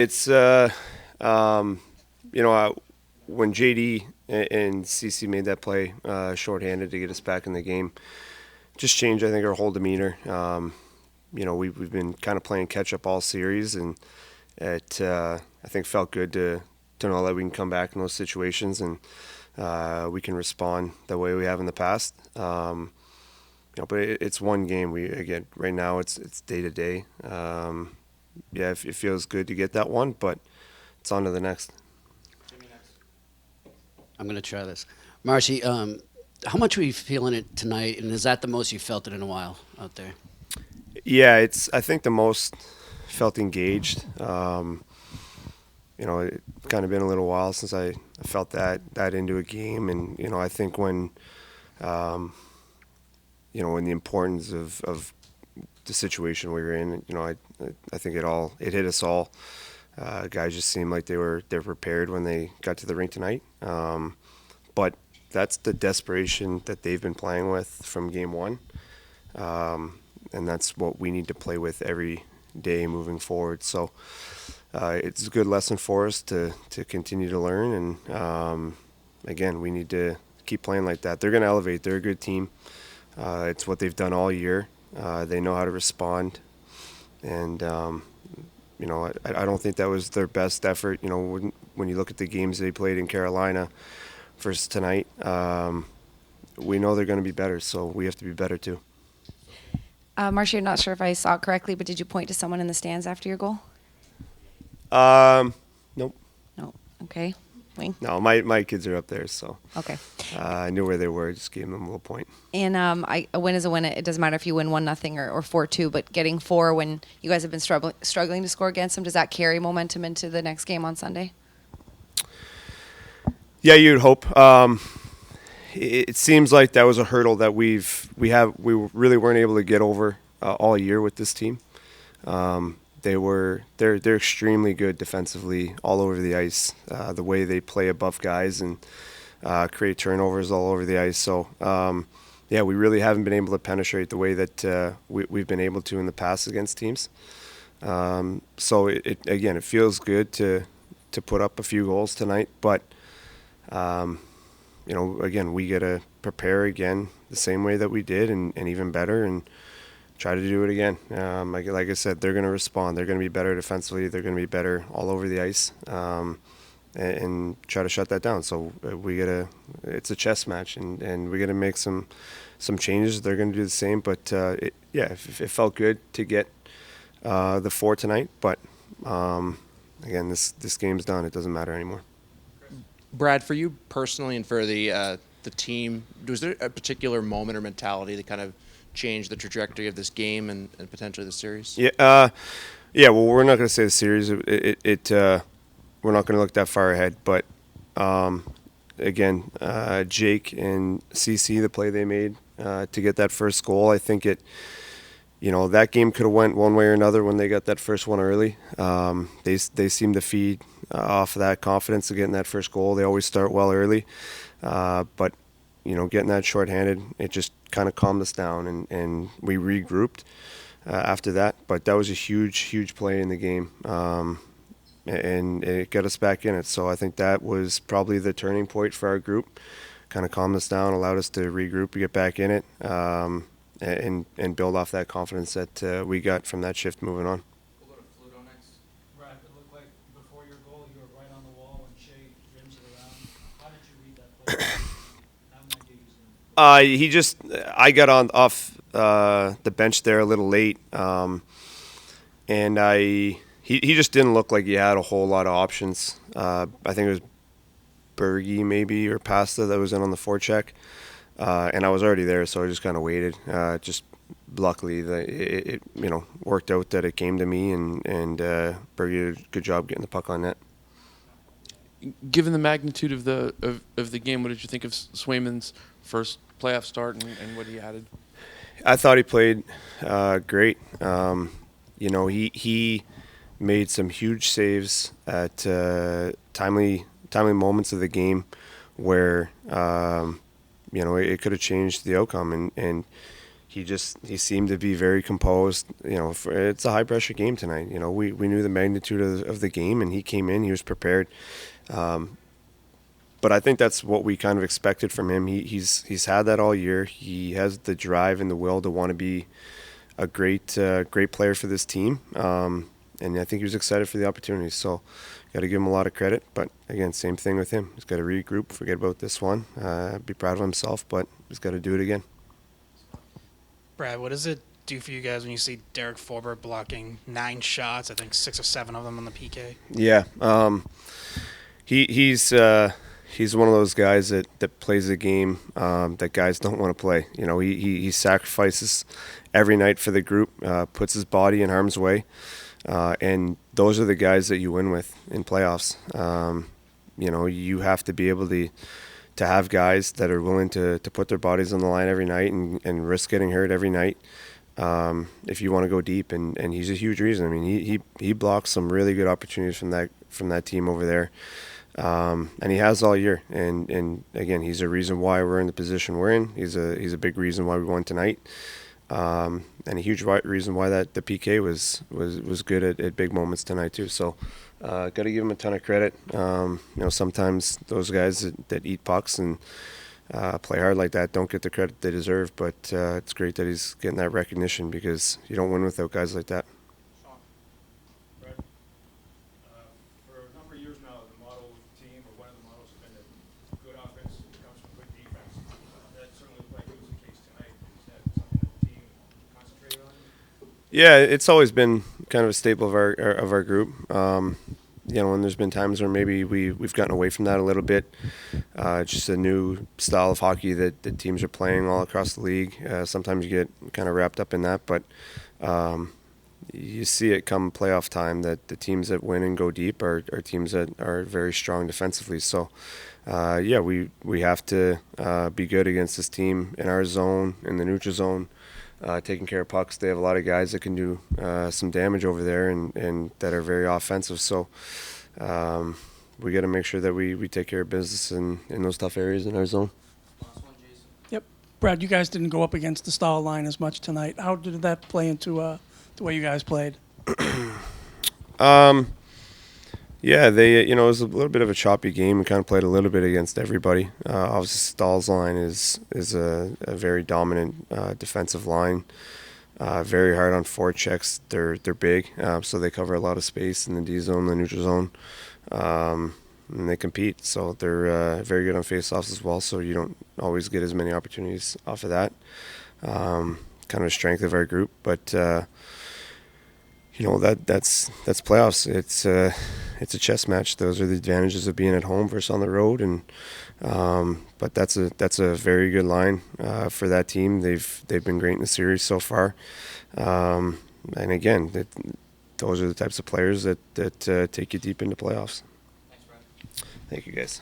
It's when JD and CC made that play shorthanded to get us back in the game, just changed I think our whole demeanor. We've been kind of playing catch up all series, and it I think felt good to know that we can come back in those situations and we can respond the way we have in the past. But it's one game. We again right now it's day to day. It feels good to get that one, but it's on to the next. I'm going to try this. Marcy, how much were you feeling it tonight, and is that the most you felt it in a while out there? Yeah, it's I think the most felt engaged. It kind of been a little while since I felt that into a game, and I think when the importance of the situation we were in, I think it hit us all. Guys just seemed like they're prepared when they got to the rink tonight. But that's the desperation that they've been playing with from game one, and that's what we need to play with every day moving forward. So it's a good lesson for us to continue to learn, and again, we need to keep playing like that. They're going to elevate. They're a good team. It's what they've done all year. They know how to respond, and I don't think that was their best effort. When you look at the games they played in Carolina versus tonight, we know they're going to be better, so we have to be better too. Marcia, I'm not sure if I saw it correctly, but did you point to someone in the stands after your goal? Nope. No. Okay. Wayne? No, my kids are up there, so Okay. I knew where they were. Just gave them a little point. And a win is a win. It doesn't matter if you win 1-0 or 4-2, but getting 4 when you guys have been struggling to score against them, does that carry momentum into the next game on Sunday? Yeah, you'd hope. It seems like that was a hurdle that we really weren't able to get over all year with this team. They're extremely good defensively all over the ice. The way they play above guys and create turnovers all over the ice. So we really haven't been able to penetrate the way that we've been able to in the past against teams. So it feels good to put up a few goals tonight, but again, we got to prepare again the same way that we did and even better and try to do it again. Like I said, they're going to respond. They're going to be better defensively. They're going to be better all over the ice and try to shut that down. So it's a chess match, and we got to make some changes. They're going to do the same. But, it felt good to get the 4 tonight. But, again, this game's done. It doesn't matter anymore. Brad, for you personally and for the team, was there a particular moment or mentality that kind of changed the trajectory of this game and potentially the series? Yeah. Well, we're not going to say the series. We're not going to look that far ahead. But again, Jake and CC, the play they made to get that first goal, I think that game could have went one way or another when they got that first one early. They seem to feed off of that confidence of getting that first goal. They always start well early, but getting that shorthanded, it just kind of calmed us down, and we regrouped after that. But that was a huge play in the game, and it got us back in it. So I think that was probably the turning point for our group. Kind of calmed us down, allowed us to regroup, get back in it, and build off that confidence that we got from that shift moving on. We'll go to Fluto next. Brad, it looked like before your goal you were right on the wall when Shea rims it around. How did you read that play? How might you use him? I got off the bench there a little late, and he just didn't look like he had a whole lot of options. I think it was Bergie maybe or Pasta that was in on the forecheck. And I was already there, so I just kind of waited. Just luckily, it worked out that it came to me, and Bergie did a good job getting the puck on net. Given the magnitude of the game, what did you think of Swayman's first playoff start and what he added? I thought he played great. He made some huge saves at timely moments of the game where. It could have changed the outcome, and he seemed to be very composed. It's a high pressure game tonight. We knew the magnitude of the game, and he came in. He was prepared. But I think that's what we kind of expected from him. He's had that all year. He has the drive and the will to want to be a great player for this team. And I think he was excited for the opportunity. So got to give him a lot of credit. But again, same thing with him. He's got to regroup, forget about this one, be proud of himself, but he's got to do it again. Brad, what does it do for you guys when you see Derek Forbert blocking 9 shots? I think 6 or 7 of them on the PK. Yeah, he's one of those guys that plays a game that guys don't want to play. He sacrifices every night for the group, puts his body in harm's way, and those are the guys that you win with in playoffs. You have to be able to have guys that are willing to put their bodies on the line every night and risk getting hurt every night if you want to go deep. And he's a huge reason. I mean, he blocks some really good opportunities from that team over there. And he has all year. And again, he's a reason why we're in the position we're in. He's a big reason why we won tonight. And a huge reason why that the PK was good at big moments tonight too. So got to give him a ton of credit. Sometimes those guys that eat pucks and play hard like that don't get the credit they deserve. But it's great that he's getting that recognition because you don't win without guys like that. Brett, for a number of years now, the model team, or one of the models, has been that good offense comes from good defense. That certainly looked like it was the case tonight. Is that something that the team concentrated on? Yeah, it's always been kind of a staple of our group. And there's been times where maybe we've gotten away from that a little bit. Just a new style of hockey that the teams are playing all across the league. Sometimes you get kind of wrapped up in that, but you see it come playoff time that the teams that win and go deep are teams that are very strong defensively. So, we have to be good against this team in our zone, in the neutral zone. Taking care of pucks. They have a lot of guys that can do some damage over there and that are very offensive. So we got to make sure that we take care of business in those tough areas in our zone. Yep. Brad, you guys didn't go up against the style line as much tonight. How did that play into the way you guys played? Yeah, it was a little bit of a choppy game. We kind of played a little bit against everybody. Obviously, Stahl's line is a very dominant defensive line. Very hard on forechecks. They're big, so they cover a lot of space in the D zone, the neutral zone, and they compete. So they're very good on faceoffs as well. So you don't always get as many opportunities off of that. Kind of a strength of our group, but. That's playoffs. It's a chess match. Those are the advantages of being at home versus on the road, and but that's a very good line for that team. They've been great in the series so far, and again, those are the types of players that take you deep into playoffs. Thanks, Brad. Thank you, guys.